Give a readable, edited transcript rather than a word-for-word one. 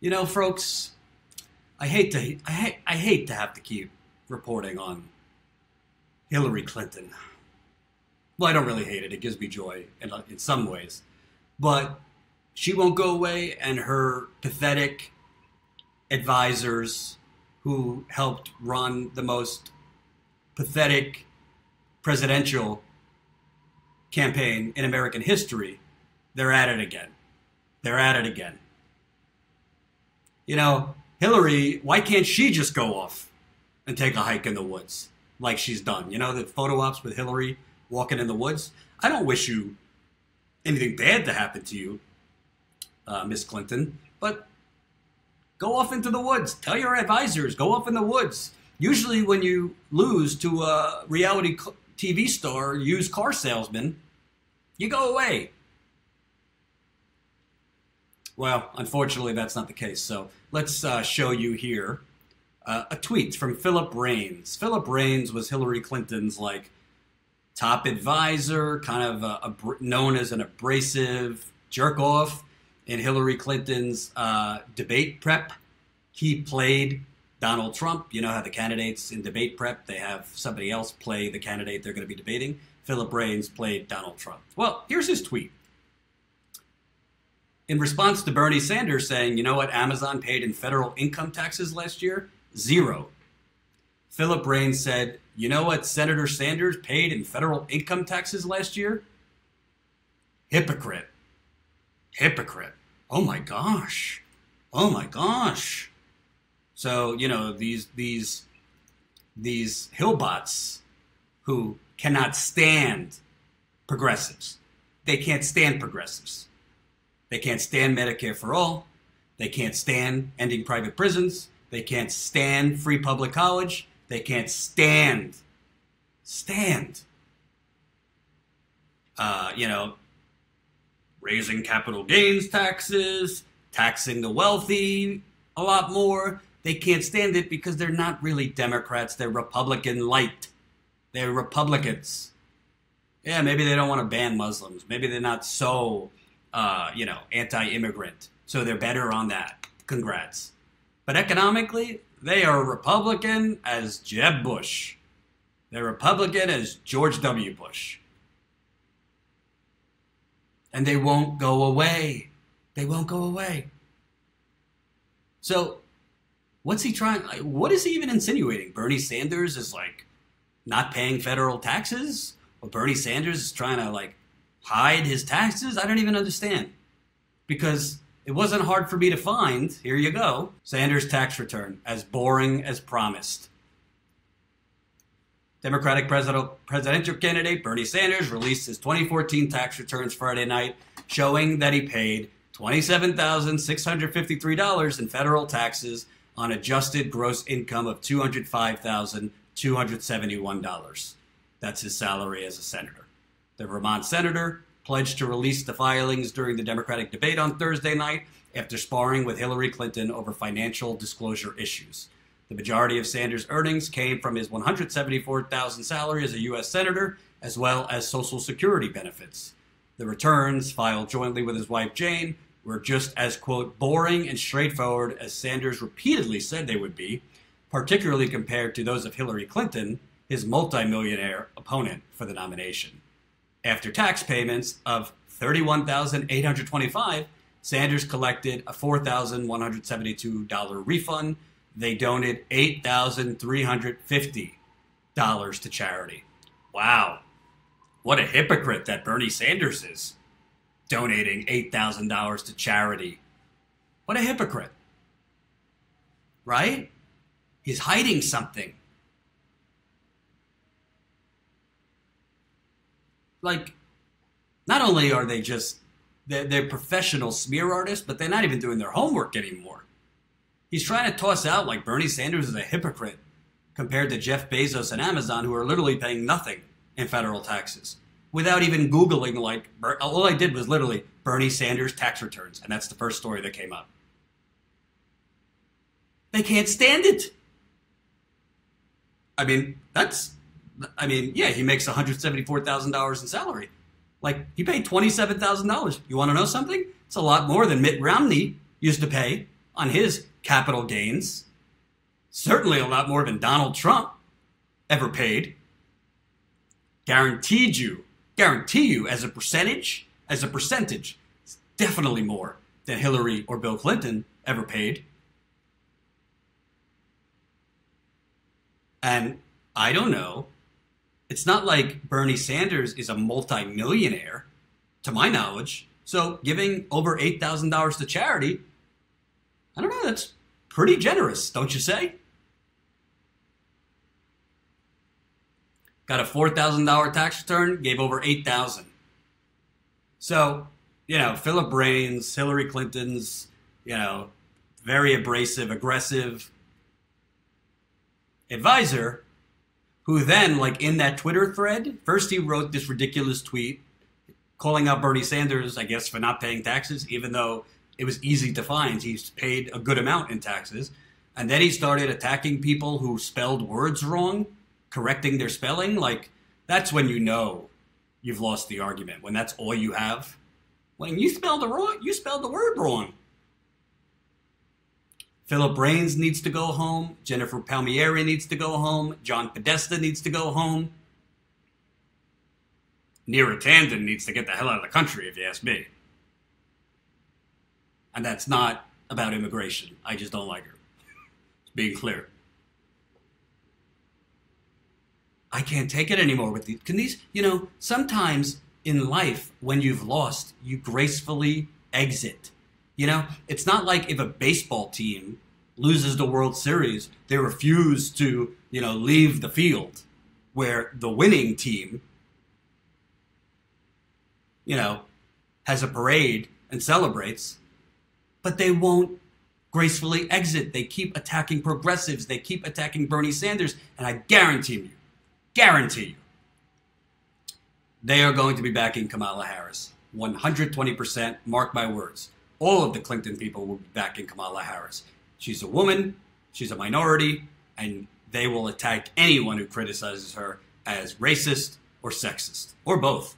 You know, folks, I hate to have to keep reporting on Hillary Clinton. Well, I don't really hate it. It gives me joy in some ways. But she won't go away, and her pathetic advisors who helped run the most pathetic presidential campaign in American history, they're at it again. They're at it again. You know, Hillary, why can't she just go off and take a hike in the woods like she's done? You know, the photo ops with Hillary walking in the woods. I don't wish you anything bad to happen to you, Miss Clinton, but go off into the woods. Tell your advisors, go off in the woods. Usually when you lose to a reality TV star, used car salesman, you go away. Well, unfortunately, that's not the case. So let's show you here a tweet from Philip Raines. Philip Raines was Hillary Clinton's top advisor, kind of known as an abrasive jerk-off in Hillary Clinton's debate prep. He played Donald Trump. You know how the candidates in debate prep, they have somebody else play the candidate they're going to be debating. Philip Raines played Donald Trump. Well, here's his tweet. In response to Bernie Sanders saying, you know what Amazon paid in federal income taxes last year? 0. Philip Raines said, you know what Senator Sanders paid in federal income taxes last year? Hypocrite. Hypocrite. Oh my gosh. Oh my gosh. So, you know, these Hillbots who cannot stand progressives. They can't stand progressives. They can't stand Medicare for all. They can't stand ending private prisons. They can't stand free public college. They can't stand, you know, raising capital gains taxes, taxing the wealthy a lot more. They can't stand it because they're not really Democrats. They're Republican light. They're Republicans. Yeah, maybe they don't want to ban Muslims. Maybe they're not so, you know, anti-immigrant. So they're better on that. Congrats. But economically, they are Republican as Jeb Bush. They're Republican as George W. Bush. And they won't go away. They won't go away. So, what's he trying? What is he even insinuating? Bernie Sanders is not paying federal taxes? Or Bernie Sanders is trying to hide his taxes? I don't even understand. Because it wasn't hard for me to find. Here you go. Sanders' tax return, as boring as promised. Democratic presidential candidate Bernie Sanders released his 2014 tax returns Friday night, showing that he paid $27,653 in federal taxes on adjusted gross income of $205,271. That's his salary as a senator. The Vermont senator pledged to release the filings during the Democratic debate on Thursday night after sparring with Hillary Clinton over financial disclosure issues. The majority of Sanders' earnings came from his $174,000 salary as a U.S. senator, as well as Social Security benefits. The returns, filed jointly with his wife Jane, were just as, quote, boring and straightforward as Sanders repeatedly said they would be, particularly compared to those of Hillary Clinton, his multimillionaire opponent for the nomination. After tax payments of $31,825, Sanders collected a $4,172 refund. They donated $8,350 to charity. Wow. What a hypocrite that Bernie Sanders is, donating $8,000 to charity. What a hypocrite. Right? He's hiding something. Not only are they they're professional smear artists, but they're not even doing their homework anymore. He's trying to toss out Bernie Sanders is a hypocrite compared to Jeff Bezos and Amazon, who are literally paying nothing in federal taxes without even Googling, all I did was literally Bernie Sanders tax returns, and that's the first story that came up. They can't stand it. Yeah, he makes $174,000 in salary. He paid $27,000. You want to know something? It's a lot more than Mitt Romney used to pay. on his capital gains. Certainly a lot more than Donald Trump ever paid. Guarantee you as a percentage, it's definitely more than Hillary or Bill Clinton ever paid. And I don't know. It's not like Bernie Sanders is a multi-millionaire, to my knowledge. So giving over $8,000 to charity, I don't know, that's pretty generous, don't you say? Got a $4,000 tax return, gave over $8,000. So, Philip Braine's, Hillary Clinton's, very abrasive, aggressive advisor, who then, like in that Twitter thread, first he wrote this ridiculous tweet calling out Bernie Sanders, I guess, for not paying taxes, even though it was easy to find. He's paid a good amount in taxes. And then he started attacking people who spelled words wrong, correcting their spelling. Like, that's when you know you've lost the argument, when that's all you have. When you spelled the word wrong. Philip Braine's needs to go home. Jennifer Palmieri needs to go home. John Podesta needs to go home. Neera Tanden needs to get the hell out of the country, if you ask me. And that's not about immigration. I just don't like her. Just being clear. I can't take it anymore with these. Can these, sometimes in life, when you've lost, you gracefully exit. It's not like if a baseball team loses the World Series, they refuse to, leave the field, where the winning team, has a parade and celebrates, but they won't gracefully exit. They keep attacking progressives. They keep attacking Bernie Sanders, and I guarantee you, they are going to be backing Kamala Harris. 120%, mark my words. All of the Clinton people will be backing Kamala Harris. She's a woman, she's a minority, and they will attack anyone who criticizes her as racist or sexist, or both.